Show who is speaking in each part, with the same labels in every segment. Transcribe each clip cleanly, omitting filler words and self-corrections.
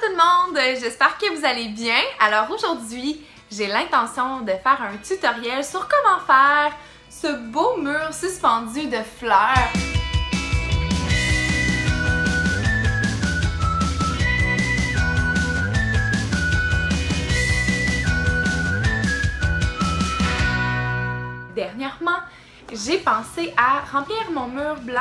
Speaker 1: tout le monde, j'espère que vous allez bien. Alors aujourd'hui, j'ai l'intention de faire un tutoriel sur comment faire ce beau mur suspendu de fleurs. Dernièrement, j'ai pensé à remplir mon mur blanc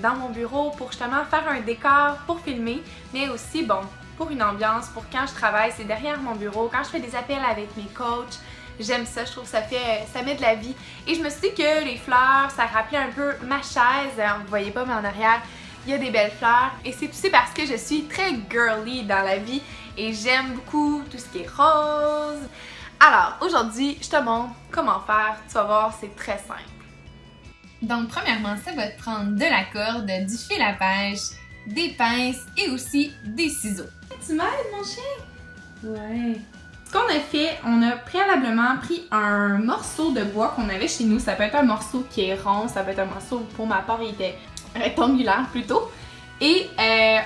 Speaker 1: dans mon bureau pour justement faire un décor pour filmer, mais aussi, bon, pour une ambiance, pour quand je travaille, c'est derrière mon bureau, quand je fais des appels avec mes coachs, j'aime ça, je trouve que ça met de la vie. Et je me suis dit que les fleurs, ça rappelait un peu ma chaise, vous voyez pas, mais en arrière, il y a des belles fleurs. Et c'est aussi parce que je suis très girly dans la vie et j'aime beaucoup tout ce qui est rose. Alors, aujourd'hui, je te montre comment faire, tu vas voir, c'est très simple.
Speaker 2: Donc, premièrement, ça va te prendre de la corde, du fil à pêche, des pinces et aussi des ciseaux.
Speaker 1: Tu m'aides, mon chien? Ouais. Ce qu'on a fait, on a préalablement pris un morceau de bois qu'on avait chez nous. Ça peut être un morceau qui est rond, ça peut être un morceau, pour ma part, il était rectangulaire plutôt. Et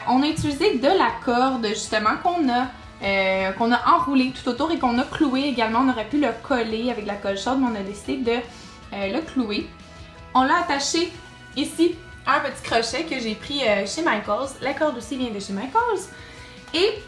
Speaker 1: on a utilisé de la corde, justement, qu'on a enroulé tout autour et qu'on a cloué également. On aurait pu le coller avec de la colle chaude, mais on a décidé de le clouer. On l'a attaché ici à un petit crochet que j'ai pris chez Michaels. La corde aussi vient de chez Michaels. Et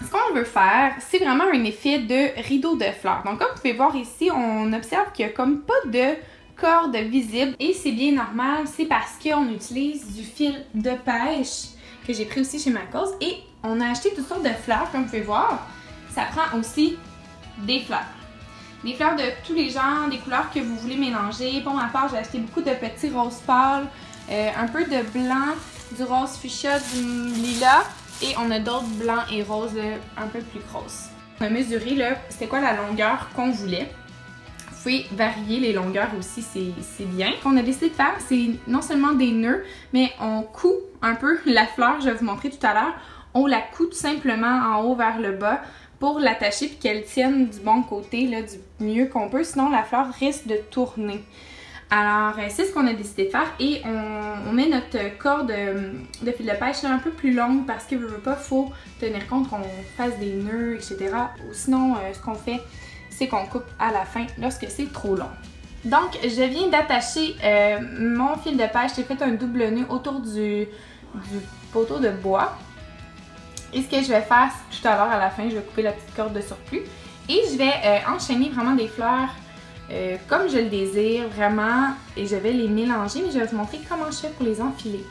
Speaker 1: ce qu'on veut faire, c'est vraiment un effet de rideau de fleurs. Donc comme vous pouvez voir ici, on observe qu'il n'y a comme pas de corde visible. Et c'est bien normal, c'est parce qu'on utilise du fil de pêche que j'ai pris aussi chez Michaels. Et on a acheté toutes sortes de fleurs, comme vous pouvez voir. Ça prend aussi des fleurs. Des fleurs de tous les genres, des couleurs que vous voulez mélanger. Pour ma part, j'ai acheté beaucoup de petits roses pâles, un peu de blanc, du rose fuchsia, du lilas. Et on a d'autres blancs et roses un peu plus grosses. On a mesuré là, c'était quoi la longueur qu'on voulait. Vous pouvez varier les longueurs aussi, c'est bien. Ce qu'on a décidé de faire, c'est non seulement des nœuds, mais on coud un peu la fleur, je vais vous montrer tout à l'heure. On la coud tout simplement en haut vers le bas pour l'attacher puis qu'elle tienne du bon côté, là, du mieux qu'on peut. Sinon, la fleur risque de tourner. Alors, c'est ce qu'on a décidé de faire et on met notre corde de fil de pêche là, un peu plus longue parce qu'il ne veut pas, faut tenir compte qu'on fasse des nœuds, etc. Ou sinon, ce qu'on fait, c'est qu'on coupe à la fin lorsque c'est trop long. Donc, je viens d'attacher mon fil de pêche. J'ai fait un double nœud autour du poteau de bois. Et ce que je vais faire, tout à l'heure à la fin, je vais couper la petite corde de surplus. Et je vais enchaîner vraiment des fleurs comme je le désire, vraiment. Et je vais les mélanger, mais je vais vous montrer comment je fais pour les enfiler.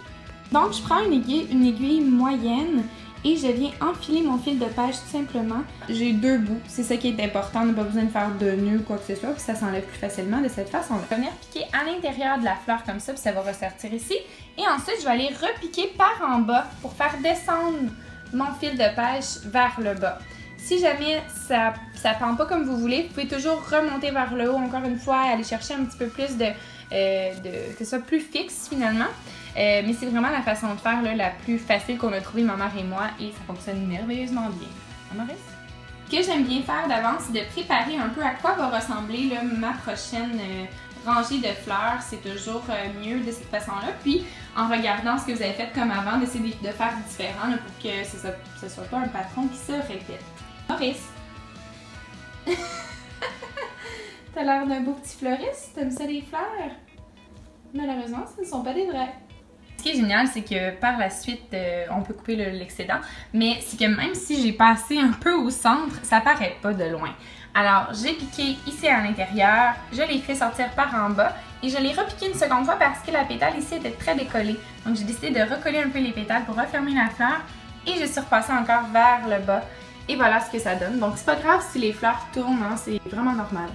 Speaker 1: Donc, je prends une aiguille moyenne et je viens enfiler mon fil de pêche tout simplement. J'ai deux bouts, c'est ça qui est important, on n'a pas besoin de faire de nœud ou quoi que ce soit, puis ça s'enlève plus facilement de cette façon-là. Je vais venir piquer à l'intérieur de la fleur comme ça, puis ça va ressortir ici. Et ensuite, je vais aller repiquer par en bas pour faire descendre mon fil de pêche vers le bas. Si jamais ça pend pas comme vous voulez, vous pouvez toujours remonter vers le haut encore une fois et aller chercher un petit peu plus que ce soit plus fixe finalement. Mais c'est vraiment la façon de faire là, la plus facile qu'on a trouvée ma mère et moi et ça fonctionne merveilleusement bien. Hein, Maurice? Ce que j'aime bien faire d'avance, c'est de préparer un peu à quoi va ressembler là, ma prochaine rangée de fleurs. C'est toujours mieux de cette façon-là. Puis, en regardant ce que vous avez fait comme avant, d'essayer de faire différent là, pour que ce soit pas un patron qui se répète. Maurice! T'as l'air d'un beau petit fleuriste, t'aimes ça les fleurs? Malheureusement, ce ne sont pas des vrais. Ce qui est génial, c'est que par la suite, on peut couper l'excédent, mais c'est que même si j'ai passé un peu au centre, ça paraît pas de loin. Alors, j'ai piqué ici à l'intérieur, je l'ai fait sortir par en bas et je l'ai repiqué une seconde fois parce que la pétale ici était très décollée. Donc, j'ai décidé de recoller un peu les pétales pour refermer la fleur et je suis repassée encore vers le bas. Et voilà ce que ça donne. Donc, c'est pas grave si les fleurs tournent, hein, c'est vraiment normal.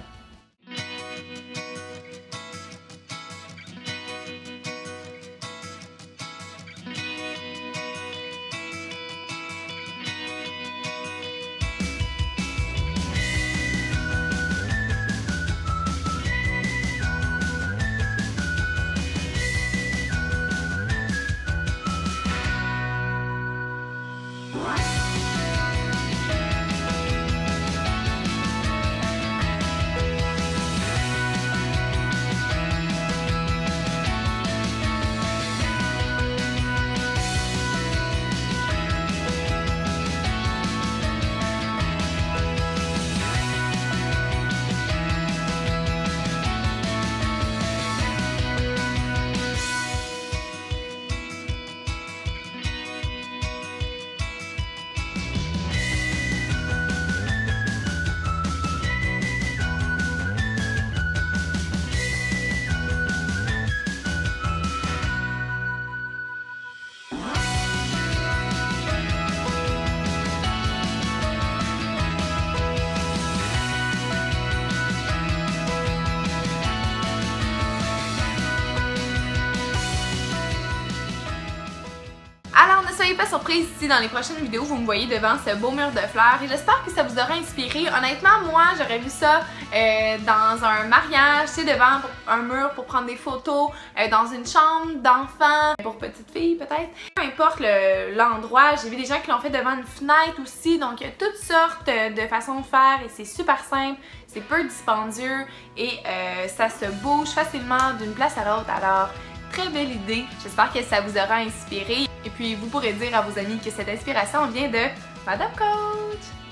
Speaker 1: ne soyez pas surprise si dans les prochaines vidéos vous me voyez devant ce beau mur de fleurs et j'espère que ça vous aura inspiré. Honnêtement, moi j'aurais vu ça dans un mariage, tu sais, devant un mur pour prendre des photos, dans une chambre d'enfant, pour petite fille peut-être. Peu importe l'endroit, j'ai vu des gens qui l'ont fait devant une fenêtre aussi, donc il y a toutes sortes de façons de faire et c'est super simple, c'est peu dispendieux et ça se bouge facilement d'une place à l'autre. Alors, très belle idée, j'espère que ça vous aura inspiré et puis vous pourrez dire à vos amis que cette inspiration vient de Madame Coach!